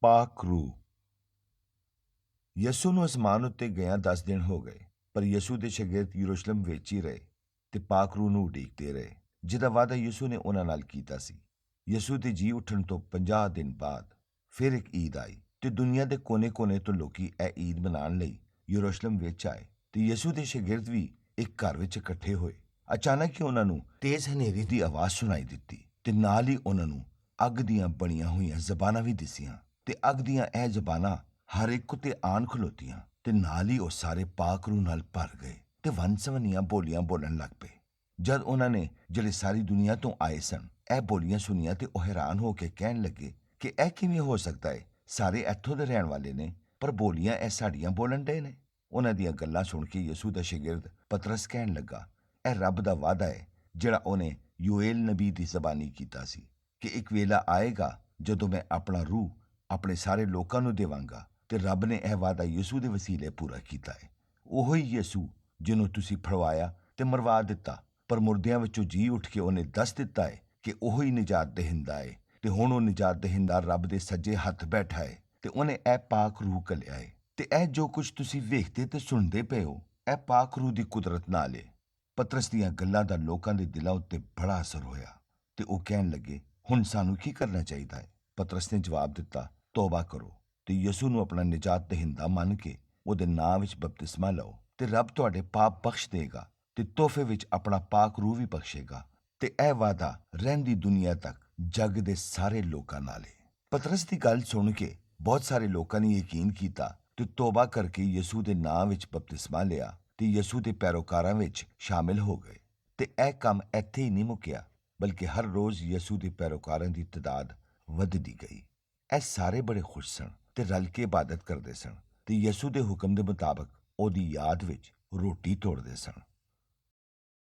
ਪਾਕ ਰੂਹ। ਯਸੂ ਨੂੰ ਅਸਮਾਨ ਉੱਤੇ ਗਿਆਂ 10 ਦਿਨ ਹੋ ਗਏ, ਪਰ ਯਸੂ ਦੇ ਸ਼ਾਗਿਰਦ ਯਰੂਸ਼ਲਮ ਵਿੱਚ ਹੀ ਰਹੇ ਤੇ ਪਾਕ ਰੂਹ ਨੂੰ ਉਡੀਕਦੇ ਰਹੇ, ਜਿਹਦਾ ਵਾਅਦਾ ਯਸੂ ਨੇ ਉਹਨਾਂ ਨਾਲ ਕੀਤਾ ਸੀ। ਯਸੂ ਦੇ ਜੀ ਉੱਠਣ ਤੋਂ 50 ਦਿਨ ਬਾਅਦ ਫਿਰ ਇੱਕ ਈਦ ਆਈ ਤੇ ਦੁਨੀਆ ਦੇ ਕੋਨੇ-ਕੋਨੇ ਤੋਂ ਲੋਕੀ ਇਹ ਈਦ ਮਨਾਉਣ ਲਈ ਯਰੂਸ਼ਲਮ ਵਿੱਚ ਆਏ ਤੇ ਯਸੂ ਦੇ ਸ਼ਾਗਿਰਦ ਵੀ ਇੱਕ ਘਰ ਵਿੱਚ ਇਕੱਠੇ ਹੋਏ। ਅਚਾਨਕ ਹੀ ਉਹਨਾਂ ਨੂੰ ਤੇਜ਼ ਹਨੇਰੀ ਦੀ ਆਵਾਜ਼ ਸੁਣਾਈ ਦਿੱਤੀ ਤੇ ਨਾਲ ਹੀ ਉਹਨਾਂ ਨੂੰ ਅੱਗ ਦੀਆਂ ਬਣੀਆਂ ਹੋਈਆਂ ਜ਼ਬਾਨਾਂ ਵੀ ਦਿਸੀਆਂ ਤੇ ਅੱਗ ਦੀਆਂ ਇਹ ਜ਼ਬਾਨਾਂ ਹਰ ਇੱਕ ਉੱਤੇ ਆਣ ਖਲੋਤੀਆਂ ਤੇ ਨਾਲ ਹੀ ਉਹ ਸਾਰੇ ਪਾਕ ਰੂਹ ਨਾਲ ਭਰ ਗਏ ਤੇ ਵੰਨ-ਸਵੰਨੀਆਂ ਬੋਲੀਆਂ ਬੋਲਣ ਲੱਗ ਪਏ। ਜਦ ਉਹਨਾਂ ਨੇ ਜਿਹੜੇ ਸਾਰੀ ਦੁਨੀਆ ਤੋਂ ਆਏ ਸਨ ਇਹ ਬੋਲੀਆਂ ਸੁਣੀਆਂ ਤੇ ਉਹ ਹੈਰਾਨ ਹੋ ਕੇ ਕਹਿਣ ਲੱਗੇ ਕਿ ਇਹ ਕਿਵੇਂ ਹੋ ਸਕਦਾ ਹੈ, ਸਾਰੇ ਇੱਥੋਂ ਦੇ ਰਹਿਣ ਵਾਲੇ ਨੇ ਪਰ ਬੋਲੀਆਂ ਇਹ ਸਾਡੀਆਂ ਬੋਲਣ ਡਏ ਨੇ। ਉਹਨਾਂ ਦੀਆਂ ਗੱਲਾਂ ਸੁਣ ਕੇ ਯਸੂ ਦਾ ਸ਼ਾਗਿਰਦ ਪਤਰਸ ਕਹਿਣ ਲੱਗਾ, ਇਹ ਰੱਬ ਦਾ ਵਾਅਦਾ ਹੈ ਜਿਹੜਾ ਉਹਨੇ ਯੋਏਲ ਨਬੀ ਦੀ ਜ਼ਬਾਨੀ ਕੀਤਾ ਸੀ ਕਿ ਇੱਕ ਵੇਲਾ ਆਏਗਾ ਜਦੋਂ ਮੈਂ ਆਪਣਾ ਰੂਹ ਆਪਣੇ ਸਾਰੇ ਲੋਕਾਂ ਨੂੰ ਦੇਵਾਂਗਾ, ਤੇ ਰੱਬ ਨੇ ਇਹ ਵਾਅਦਾ ਯਸੂ ਦੇ ਵਸੀਲੇ ਪੂਰਾ ਕੀਤਾ ਹੈ। ਉਹੀ ਯਸੂ ਜਿਹਨੂੰ ਤੁਸੀਂ ਫੜਵਾਇਆ ਤੇ ਮਰਵਾ ਦਿੱਤਾ, ਪਰ ਮੁਰਦਿਆਂ ਵਿੱਚੋਂ ਜੀ ਉੱਠ ਕੇ ਉਹਨੇ ਦੱਸ ਦਿੱਤਾ ਹੈ ਕਿ ਉਹੀ ਨਿਜਾਤ ਦੇਹਿੰਦਾ ਹੈ ਤੇ ਹੁਣ ਉਹ ਨਿਜਾਤ ਦੇਹਿੰਦਾ ਰੱਬ ਦੇ ਸੱਜੇ ਹੱਥ ਬੈਠਾ ਹੈ ਤੇ ਉਹਨੇ ਇਹ ਪਾਕ ਰੂਹ ਘੱਲਿਆ ਹੈ। ਤੇ ਇਹ ਜੋ ਕੁਝ ਤੁਸੀਂ ਵੇਖਦੇ ਤੇ ਸੁਣਦੇ ਪਏ ਹੋ ਇਹ ਪਾਕ ਰੂਹ ਦੀ ਕੁਦਰਤ ਨਾਲ ਹੈ। ਪਤਰਸ ਦੀਆਂ ਗੱਲਾਂ ਦਾ ਲੋਕਾਂ ਦੇ ਦਿਲਾਂ ਉੱਤੇ ਬੜਾ ਅਸਰ ਹੋਇਆ ਤੇ ਉਹ ਕਹਿਣ ਲੱਗੇ, ਹੁਣ ਸਾਨੂੰ ਕੀ ਕਰਨਾ ਚਾਹੀਦਾ ਹੈ? ਪਤਰਸ ਨੇ ਜਵਾਬ ਦਿੱਤਾ, ਤੌਬਾ ਕਰੋ ਤੇ ਯਸੂ ਨੂੰ ਆਪਣਾ ਨਿਜਾਤ ਦੇਹਿੰਦਾ ਮੰਨ ਕੇ ਉਹਦੇ ਨਾਂ ਵਿੱਚ ਬਪਤਿਸਮਾ ਲਓ ਤੇ ਰੱਬ ਤੁਹਾਡੇ ਪਾਪ ਬਖਸ਼ ਦੇਗਾ ਤੇ ਤੋਹਫੇ ਵਿੱਚ ਆਪਣਾ ਪਾਕ ਰੂਹ ਵੀ ਬਖਸ਼ੇਗਾ। ਤੇ ਇਹ ਵਾਅਦਾ ਰਹਿੰਦੀ ਦੁਨੀਆ ਤੱਕ ਜੱਗ ਦੇ ਸਾਰੇ ਲੋਕਾਂ ਨਾਲ ਹੈ। ਪਤਰਸ ਦੀ ਗੱਲ ਸੁਣ ਕੇ ਬਹੁਤ ਸਾਰੇ ਲੋਕਾਂ ਨੇ ਯਕੀਨ ਕੀਤਾ ਤੇ ਤੌਬਾ ਕਰਕੇ ਯਸੂ ਦੇ ਨਾਂ ਵਿੱਚ ਬਪਤਿਸਮਾ ਲਿਆ ਤੇ ਯਸੂ ਦੇ ਪੈਰੋਕਾਰਾਂ ਵਿੱਚ ਸ਼ਾਮਿਲ ਹੋ ਗਏ। ਤੇ ਇਹ ਕੰਮ ਇੱਥੇ ਹੀ ਨਹੀਂ ਮੁੱਕਿਆ, ਬਲਕਿ ਹਰ ਰੋਜ਼ ਯਸੂ ਦੇ ਪੈਰੋਕਾਰਾਂ ਦੀ ਤਾਦਾਦ ਵੱਧਦੀ ਗਈ। ਇਹ ਸਾਰੇ ਬੜੇ ਖੁਸ਼ ਸਨ ਤੇ ਰਲ ਕੇ ਇਬਾਦਤ ਕਰਦੇ ਸਨ ਤੇ ਯਸੂ ਦੇ ਹੁਕਮ ਦੇ ਮੁਤਾਬਕ ਉਹਦੀ ਯਾਦ ਵਿੱਚ ਰੋਟੀ ਤੋੜਦੇ ਸਨ।